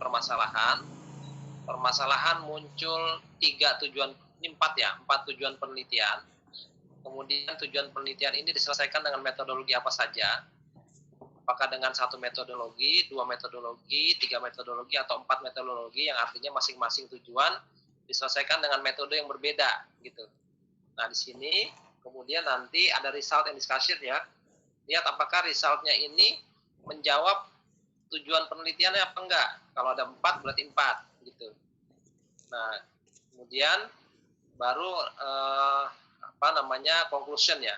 permasalahan. Permasalahan muncul 3 tujuan, ini 4 ya, 4 tujuan penelitian. Kemudian tujuan penelitian ini diselesaikan dengan metodologi apa saja? Apakah dengan 1 metodologi, 2 metodologi, 3 metodologi, atau 4 metodologi, yang artinya masing-masing tujuan diselesaikan dengan metode yang berbeda gitu. Nah, di sini kemudian nanti ada result and discussion ya. Lihat apakah resultnya ini menjawab tujuan penelitiannya apa enggak. Kalau ada 4 berarti 4 gitu. Nah, kemudian baru conclusion ya.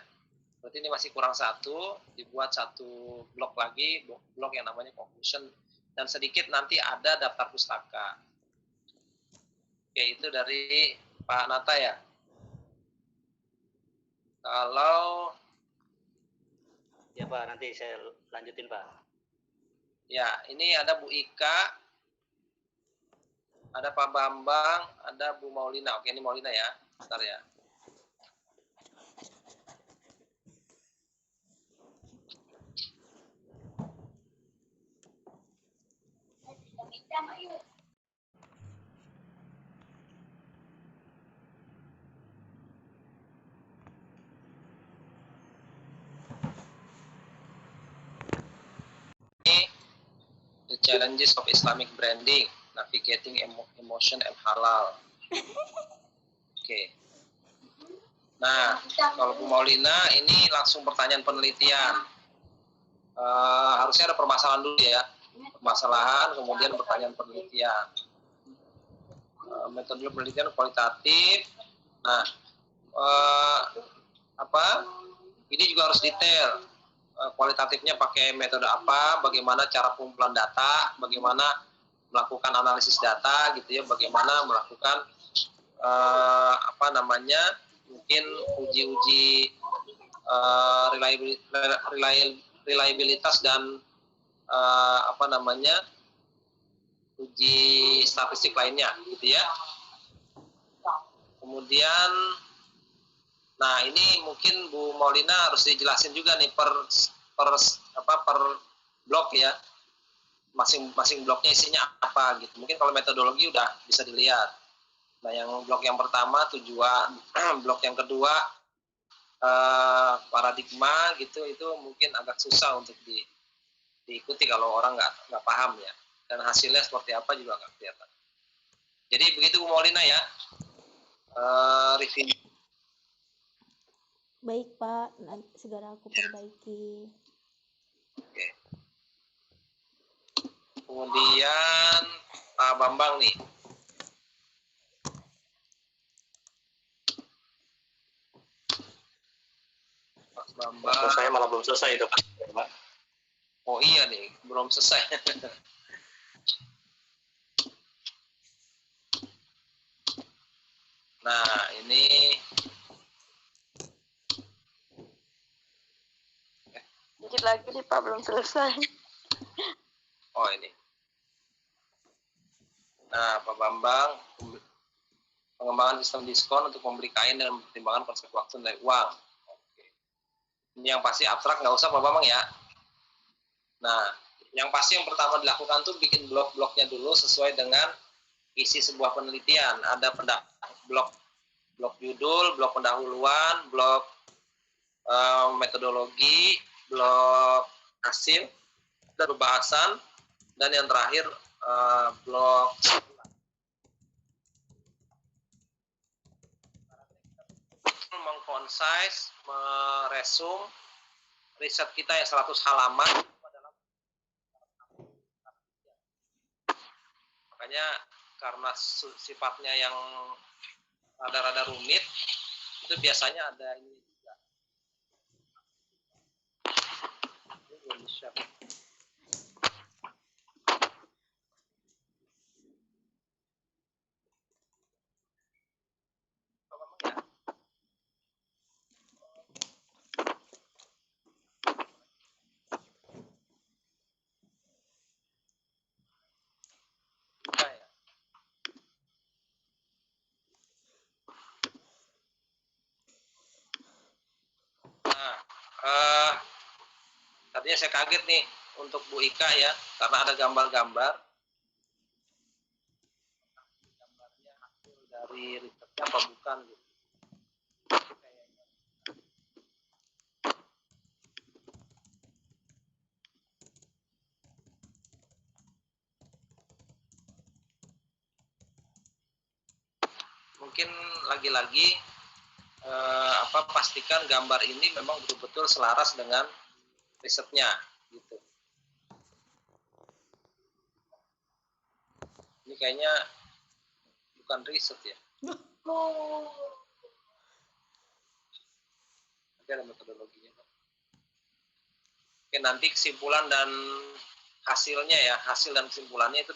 Berarti ini masih kurang 1, dibuat 1 blok lagi, blok yang namanya conclusion, dan sedikit nanti ada daftar pustaka. Oke, itu dari Pak Nata ya. Kalau ya Pak, nanti saya lanjutin Pak. Ya, ini ada Bu Ika, ada Pak Bambang, ada Bu Maulina. Oke, ini Maulina ya. Bentar ya. The Challenges of Islamic Branding, Navigating Emotion and Halal. Oke. Nah, kalau Bu Maulina ini langsung pertanyaan penelitian. Harusnya ada permasalahan dulu ya. Permasalahan, kemudian pertanyaan penelitian. Metode penelitian kualitatif. Nah, ini juga harus detail. Kualitatifnya pakai metode apa, bagaimana cara pengumpulan data, bagaimana melakukan analisis data gitu ya, bagaimana melakukan mungkin uji-uji reliabilitas dan uji statistik lainnya gitu ya. Kemudian nah, ini mungkin Bu Maulina harus dijelasin juga nih per blok ya. Masing-masing bloknya isinya apa gitu. Mungkin kalau metodologi udah bisa dilihat. Nah, yang blok yang pertama tujuan, blok yang kedua paradigma gitu, itu mungkin agak susah untuk diikuti kalau orang nggak paham ya. Dan hasilnya seperti apa juga nggak kelihatan. Jadi begitu Bu Maulina ya. Review. Baik Pak, nanti segera aku perbaiki. Oke. Kemudian Pak Bambang nih. Pak Bambang. Saya malah belum selesai itu Pak. Oh iya nih, belum selesai. Nah, ini dikit lagi nih Pak, belum selesai. Oh ini. Nah, Pak Bambang, pengembangan sistem diskon untuk membeli kain dengan mempertimbangkan konsep waktu dan uang. Oke. Ini yang pasti abstrak, nggak usah Pak Bambang ya. Nah, yang pasti yang pertama dilakukan tuh bikin blok-bloknya dulu sesuai dengan isi sebuah penelitian. Ada blok judul, blok pendahuluan, blok metodologi, blok hasil, dan pembahasan, dan yang terakhir blok mengconcise, meresum riset kita yang 100 halaman. Makanya karena sifatnya yang rada-rada rumit, itu biasanya ada ini juga. Ini belum bisa. Tadinya saya kaget nih untuk Bu Ika ya, karena ada gambar-gambar. dari risetnya apa bukan gitu. Mungkin lagi-lagi pastikan gambar ini memang betul-betul selaras dengan risetnya gitu. Ini kayaknya bukan riset ya. Nanti ada metodologinya. Oke, nanti kesimpulan dan hasilnya ya, hasil dan kesimpulannya itu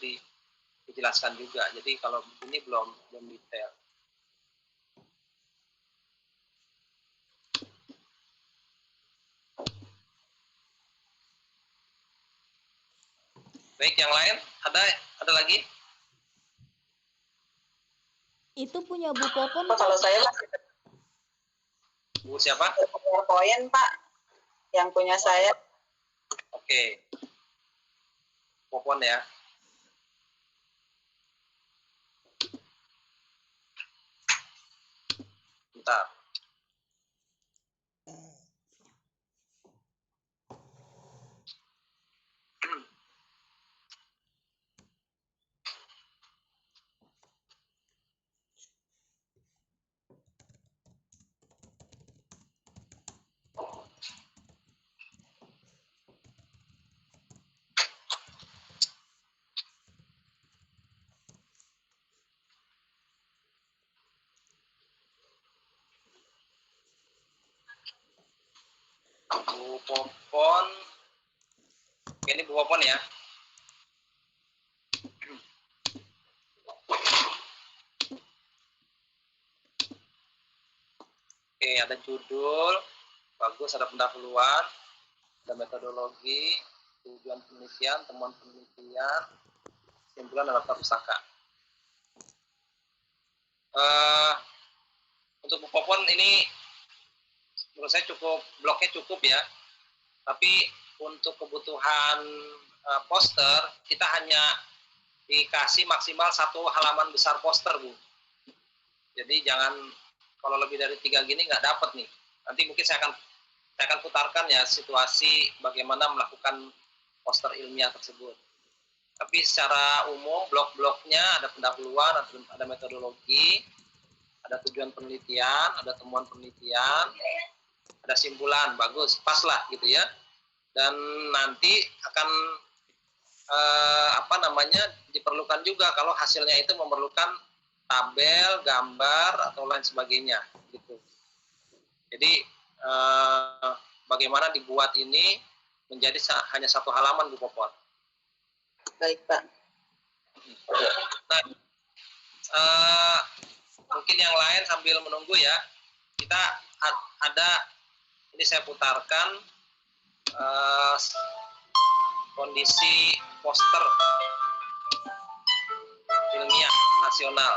dijelaskan juga. Jadi kalau ini belum detail. Baik, yang lain ada lagi? Itu punya Bu Popon. Kalau saya Bu siapa? PowerPoint, Pak. Yang punya saya. Oke. Popon ya. Bentar. Bu Popon. Oke, ini Bu Popon ya. Oke, ada judul, bagus, ada pendahuluan, ada metodologi, tujuan penelitian, temuan penelitian, kesimpulan dan daftar pustaka. Untuk Bu Popon ini menurut saya bloknya cukup ya. Tapi untuk kebutuhan poster, kita hanya dikasih maksimal 1 halaman besar poster, Bu. Jadi jangan, kalau lebih dari 3 gini nggak dapat nih. Nanti mungkin saya akan putarkan ya situasi bagaimana melakukan poster ilmiah tersebut. Tapi secara umum blok-bloknya ada pendahuluan, ada metodologi, ada tujuan penelitian, ada temuan penelitian, ada simpulan, bagus, pas lah gitu ya. Dan nanti akan diperlukan juga kalau hasilnya itu memerlukan tabel, gambar atau lain sebagainya gitu. Jadi bagaimana dibuat ini menjadi hanya 1 halaman, Bu Popon. Baik, Pak. Nah, mungkin yang lain sambil menunggu ya, kita ada, ini saya putarkan kondisi poster ilmiah nasional.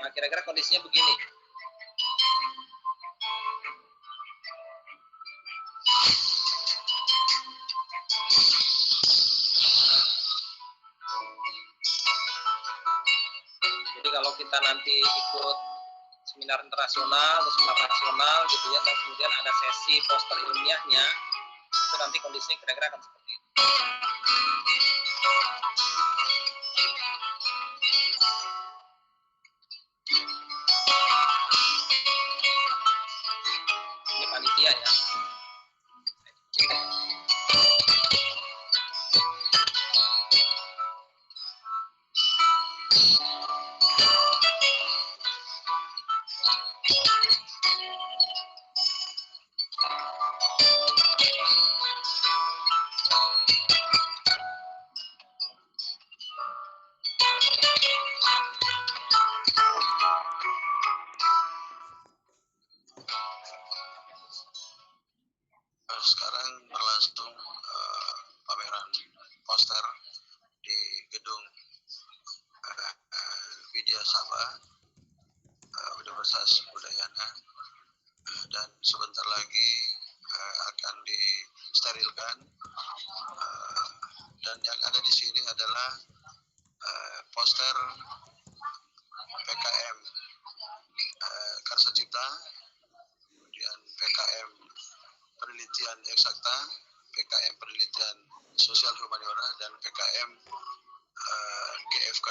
Nah, kira-kira kondisinya begini. Jadi kalau kita nanti ikut seminar internasional atau seminar nasional gitu ya, dan kemudian ada sesi poster ilmiahnya, itu nanti kondisinya kira-kira akan seperti itu. Ini panitia ya. Sekarang berlangsung pameran poster di gedung Widya Sabha Universitas Udayana, dan sebentar lagi akan disterilkan dan poster PKM Karsa Cipta, kemudian PKM Penelitian Eksakta, PKM Penelitian Sosial Humaniora, dan PKM GFK.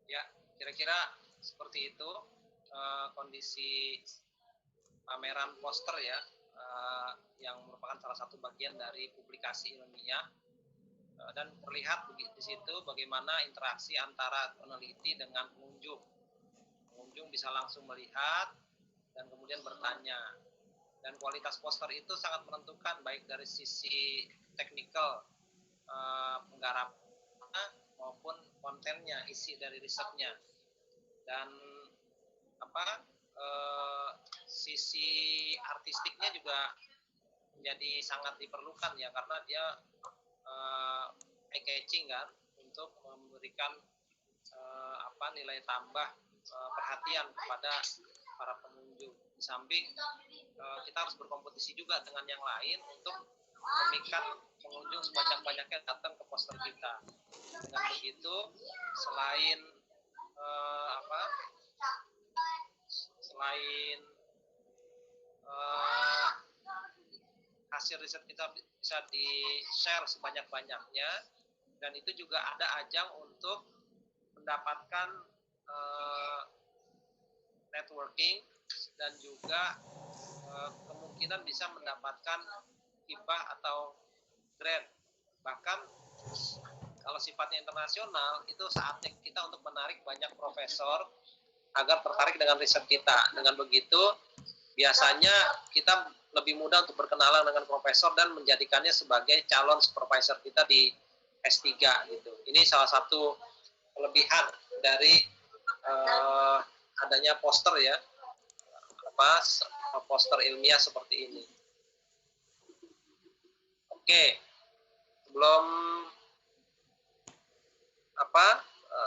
Ya, kira-kira seperti itu kondisi pameran poster ya, yang merupakan salah satu bagian dari publikasi ilmiah, dan terlihat di situ bagaimana interaksi antara peneliti dengan pengunjung. Pengunjung bisa langsung melihat dan kemudian bertanya. Dan kualitas poster itu sangat menentukan baik dari sisi teknikal penggarapan maupun kontennya, isi dari risetnya, dan sisi artistiknya juga menjadi sangat diperlukan ya, karena dia eye catching kan, untuk memberikan nilai tambah perhatian kepada para pengunjung. Di samping kita harus berkompetisi juga dengan yang lain untuk memikat pengunjung sebanyak-banyaknya datang ke poster kita. Dengan begitu, selain hasil riset kita bisa di-share sebanyak-banyaknya, dan itu juga ada ajang untuk mendapatkan networking dan juga kemungkinan bisa mendapatkan hibah atau grant. Bahkan kalau sifatnya internasional, itu saatnya kita untuk menarik banyak profesor agar tertarik dengan riset kita. Dengan begitu, biasanya kita lebih mudah untuk berkenalan dengan profesor dan menjadikannya sebagai calon supervisor kita di S3 gitu. Ini salah satu kelebihan dari adanya poster ya, poster ilmiah seperti ini. Oke,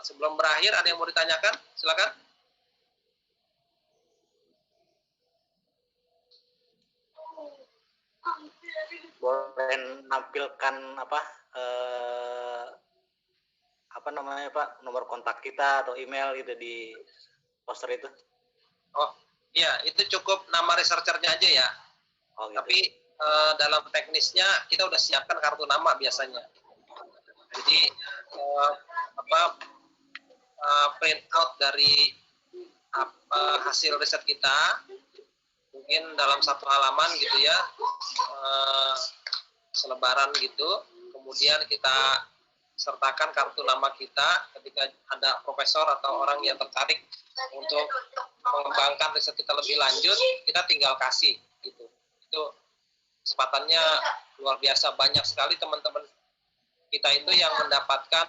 sebelum berakhir ada yang mau ditanyakan? Silakan. boleh nampilkan apa namanya Pak, nomor kontak kita atau email gitu di poster itu? Oh iya, itu cukup nama researchernya aja ya. Oh, gitu. Tapi dalam teknisnya kita udah siapkan kartu nama biasanya. Jadi print out dari hasil riset kita mungkin dalam satu halaman gitu ya, selebaran gitu, kemudian kita sertakan kartu nama kita. Ketika ada profesor atau orang yang tertarik untuk mengembangkan riset kita lebih lanjut, kita tinggal kasih gitu. Itu kesempatannya luar biasa, banyak sekali teman-teman kita itu yang mendapatkan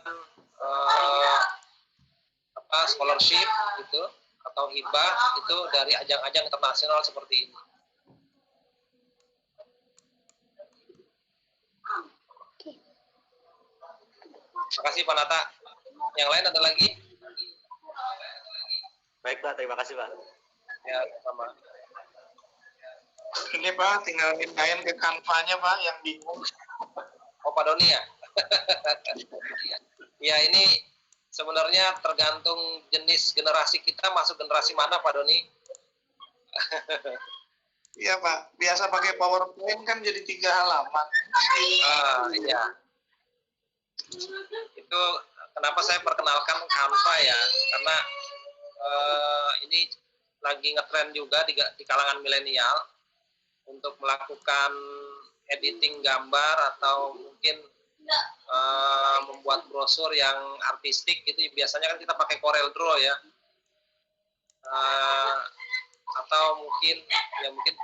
scholarship gitu atau hibah itu dari ajang-ajang internasional seperti ini. Terima kasih Pak Nata. Yang lain ada lagi? Baik Pak, terima kasih Pak. Ya, sama. Ini Pak, tinggal pindahin ke kanvanya Pak, yang bingung. Oh Pak Doni ya? Ya ini sebenarnya tergantung jenis generasi kita, masuk generasi mana Pak Doni? Iya Pak, biasa pakai PowerPoint kan jadi 3 halaman. Iya. Itu kenapa saya perkenalkan Canva ya, karena ini lagi ngetren juga di kalangan milenial untuk melakukan editing gambar atau mungkin membuat brosur yang artistik gitu. Biasanya kan kita pakai Corel Draw ya, atau mungkin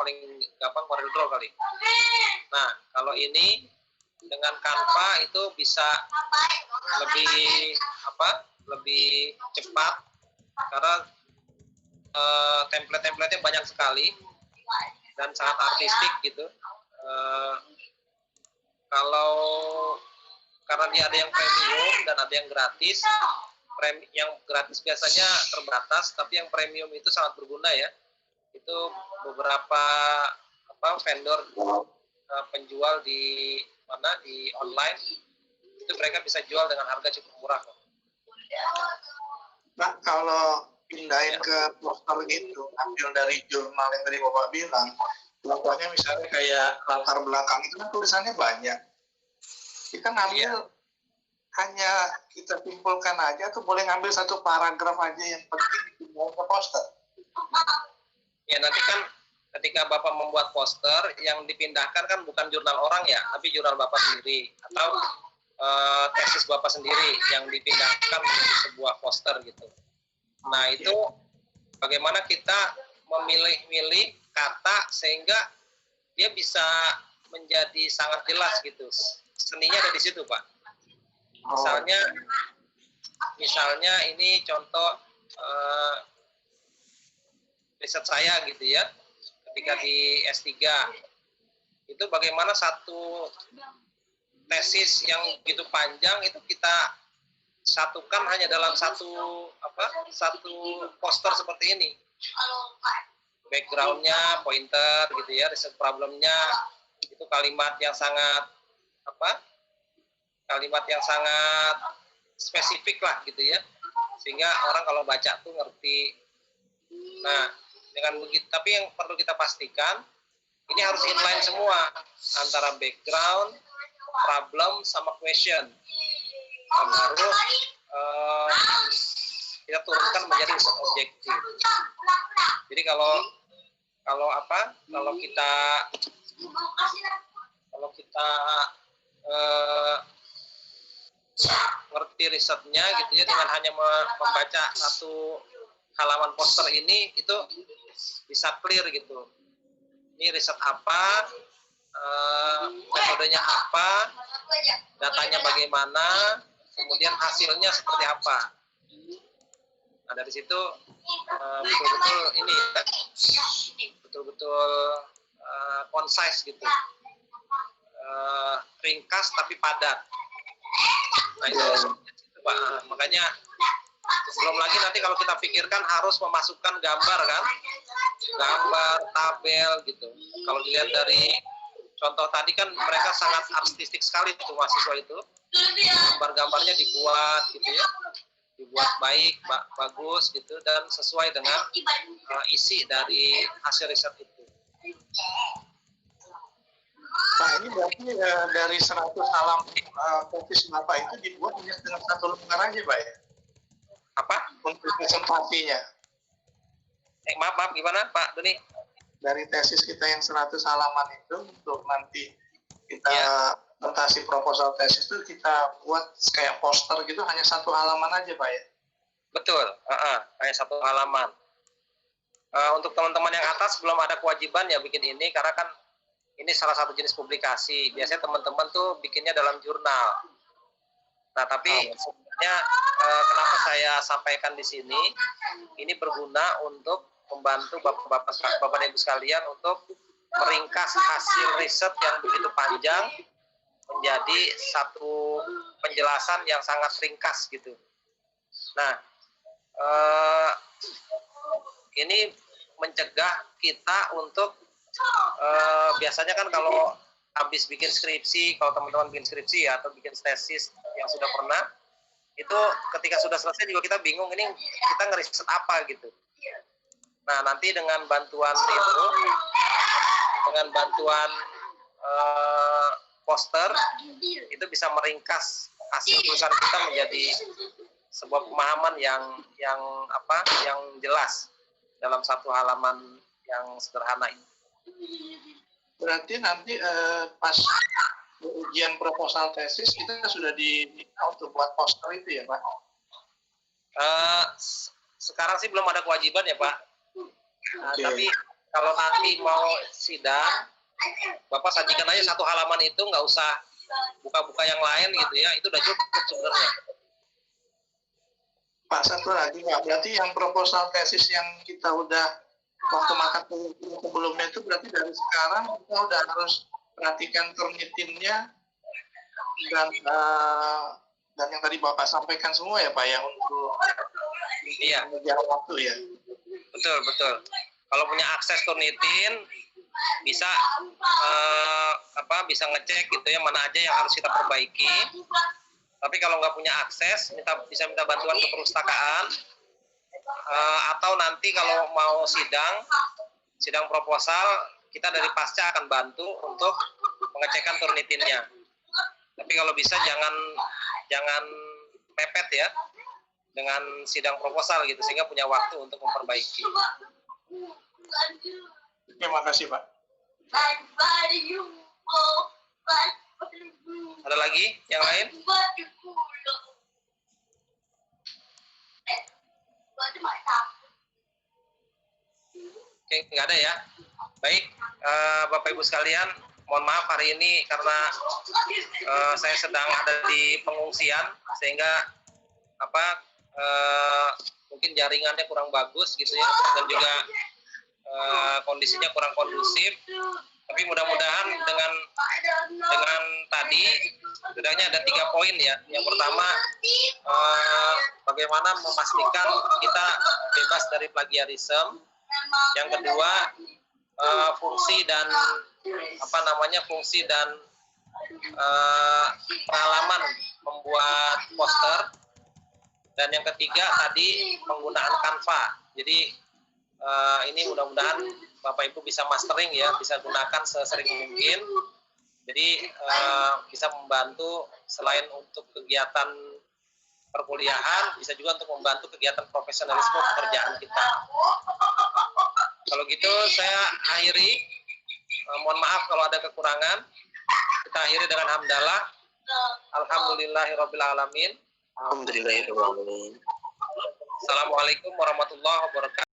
paling gampang Corel Draw kali. Nah kalau ini dengan Canva itu bisa lebih cepat karena template-templatenya banyak sekali dan sangat artistik gitu. Karena dia ada yang premium dan ada yang gratis. Yang gratis biasanya terbatas, tapi yang premium itu sangat berguna ya. Itu beberapa vendor penjual di online itu mereka bisa jual dengan harga cukup murah. Nah, kalau pindahin ke poster gitu, ambil dari jurnal yang tadi Bapak bilang, contohnya misalnya kayak latar belakang itu kan tulisannya banyak. Kita ngambil hanya kita simpulkan aja, atau boleh ngambil satu paragraf aja yang penting dipindahin ke poster. Ya nanti kan ketika Bapak membuat poster, yang dipindahkan kan bukan jurnal orang ya, tapi jurnal Bapak sendiri atau tesis Bapak sendiri yang dipindahkan menjadi sebuah poster gitu. Nah itu bagaimana kita memilih-milih kata sehingga dia bisa menjadi sangat jelas gitu. Seninya ada di situ Pak. Misalnya ini contoh riset saya gitu ya, ketika di S3 itu bagaimana satu tesis yang begitu panjang itu kita satukan hanya dalam satu poster seperti ini. Backgroundnya pointer gitu ya, riset problemnya itu kalimat yang sangat spesifik lah gitu ya, sehingga orang kalau baca tuh ngerti. Nah dengan begitu, tapi yang perlu kita pastikan ini harus inline semua antara background, problem sama question. Baru kita turunkan menjadi riset objektif. Jadi kalau kita ngerti risetnya gitu ya, dengan hanya membaca satu halaman poster ini itu bisa clear gitu. Ini riset apa, metodenya apa, datanya bagaimana, kemudian hasilnya seperti apa. Nah dari situ betul-betul concise gitu, ringkas tapi padat. Nah itu Pak, makanya belum lagi nanti kalau kita pikirkan harus memasukkan gambar kan, gambar, tabel gitu. Kalau dilihat dari Contoh tadi kan mereka sangat artistik sekali tuh mahasiswa itu. Gambar-gambarnya dibuat gitu ya. Dibuat baik, bagus gitu dan sesuai dengan isi dari hasil riset itu. Pak, ini berarti dari 100 halaman tesis Bapak itu dibuat hanya dengan satu lembar aja, Pak ya? Apa? Untuk presentasinya. Maaf, gimana Pak Doni? Dari tesis kita yang 100 halaman itu untuk nanti kita presentasi proposal tesis itu kita buat kayak poster gitu hanya satu halaman aja, Pak ya? Betul, hanya satu halaman. Untuk teman-teman yang atas belum ada kewajiban ya bikin ini karena kan ini salah satu jenis publikasi. Biasanya teman-teman tuh bikinnya dalam jurnal. Nah, tapi sebenarnya kenapa saya sampaikan di sini, ini berguna untuk membantu Bapak dan Ibu sekalian untuk meringkas hasil riset yang begitu panjang menjadi satu penjelasan yang sangat ringkas gitu. Nah, ini mencegah kita untuk biasanya kan kalau habis bikin skripsi, kalau teman-teman bikin skripsi ya atau bikin tesis yang sudah pernah, itu ketika sudah selesai juga kita bingung ini kita ngeriset apa gitu. Nah, nanti dengan bantuan itu, dengan bantuan poster, itu bisa meringkas hasil tulisan kita menjadi sebuah pemahaman yang jelas dalam satu halaman yang sederhana ini. Berarti nanti pas ujian proposal tesis kita sudah diminta untuk buat poster itu ya, Pak? Sekarang sih belum ada kewajiban ya, Pak. Tapi kalau nanti mau sidang, Bapak sajikan aja satu halaman itu, nggak usah buka-buka yang lain gitu ya, itu udah cukup sebenarnya. Pak, satu lagi Pak, berarti yang proposal tesis yang kita udah waktu makan sebelumnya itu berarti dari sekarang kita udah harus perhatikan Turnitinnya dan yang tadi Bapak sampaikan semua ya Pak ya untuk mengejar waktu ya. Betul. Kalau punya akses Turnitin bisa bisa ngecek gitu ya mana aja yang harus kita perbaiki. Tapi kalau nggak punya akses, bisa minta bantuan ke perpustakaan atau nanti kalau mau sidang proposal, kita dari Pasca akan bantu untuk pengecekan Turnitinnya. Tapi kalau bisa jangan mepet ya dengan sidang proposal gitu sehingga punya waktu untuk memperbaiki. Terima kasih Pak. Ada lagi yang lain? Oke, nggak ada ya. Baik, Bapak Ibu sekalian, mohon maaf hari ini karena saya sedang ada di pengungsian sehingga mungkin jaringannya kurang bagus gitu ya dan juga kondisinya kurang kondusif. Tapi mudah-mudahan dengan tadi setidaknya ada 3 poin ya. Yang pertama bagaimana memastikan kita bebas dari plagiarisme. Yang kedua fungsi dan pengalaman membuat poster. Dan yang ketiga tadi penggunaan Canva. Jadi ini mudah-mudahan Bapak Ibu bisa mastering ya, bisa gunakan sesering mungkin. Jadi bisa membantu selain untuk kegiatan perkuliahan, bisa juga untuk membantu kegiatan profesionalisme pekerjaan kita. Kalau gitu saya akhiri. Mohon maaf kalau ada kekurangan. Kita akhiri dengan hamdalah. Alhamdulillahirabbil alamin. Alhamdulillahirabbil alamin. Assalamualaikum warahmatullahi wabarakatuh.